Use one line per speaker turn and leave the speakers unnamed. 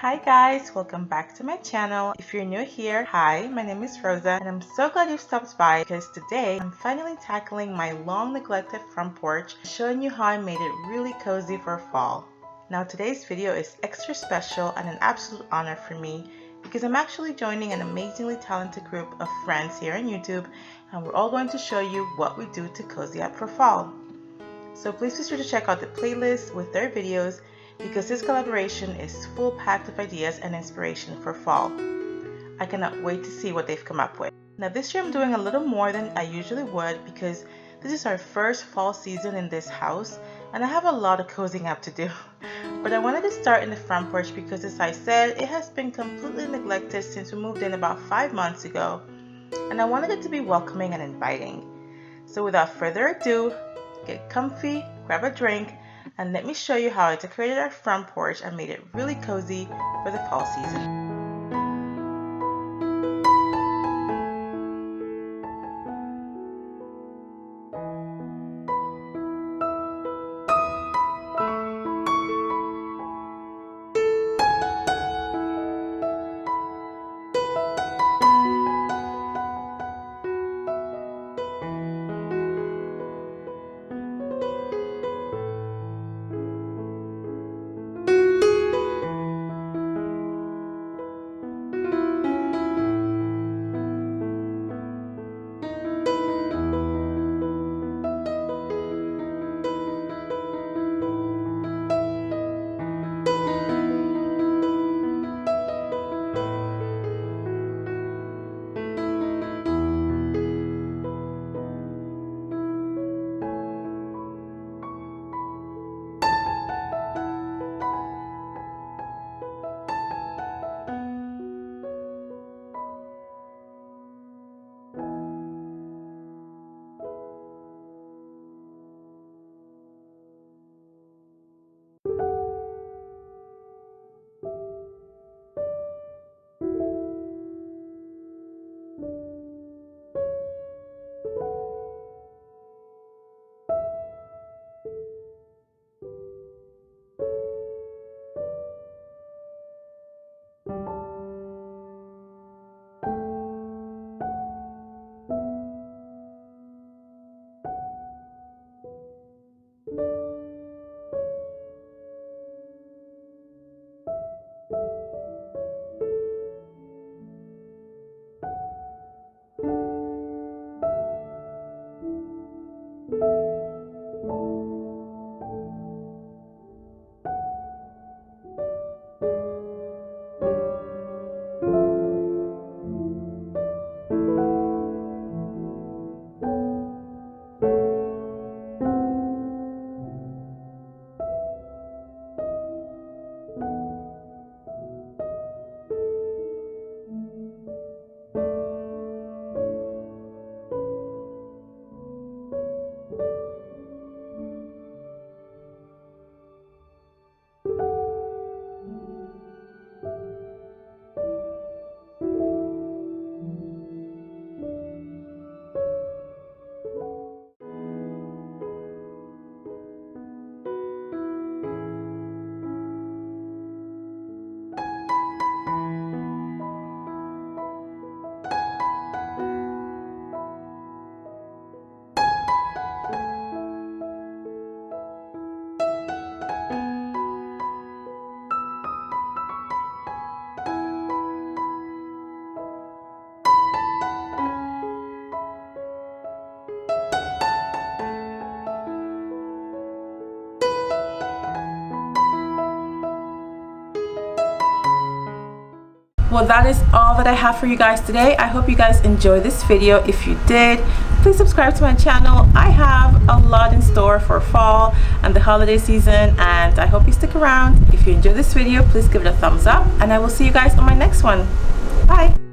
Hi guys, welcome back to my channel. If you're new here, hi, my name is Rosa and I'm so glad you stopped by because today I'm finally tackling my long neglected front porch, showing you how I made it really cozy for fall. Now today's video is extra special and an absolute honor for me because I'm actually joining an amazingly talented group of friends here on YouTube, and we're all going to show you what we do to cozy up for fall. So please be sure to check out the playlist with their videos because this collaboration is full packed of ideas and inspiration for fall. I cannot wait to see what they've come up with. Now this year I'm doing a little more than I usually would because this is our first fall season in this house and I have a lot of cozying up to do. But I wanted to start in the front porch because, as I said, it has been completely neglected since we moved in about 5 months ago, and I wanted it to be welcoming and inviting. So without further ado, get comfy, grab a drink, and let me show you how I decorated our front porch and made it really cozy for the fall season. Well, that is all that I have for you guys today. I hope you guys enjoyed this video. If you did, please subscribe to my channel. I have a lot in store for fall and the holiday season, and I hope you stick around. If you enjoyed this video, please give it a thumbs up, and I will see you guys on my next one. Bye.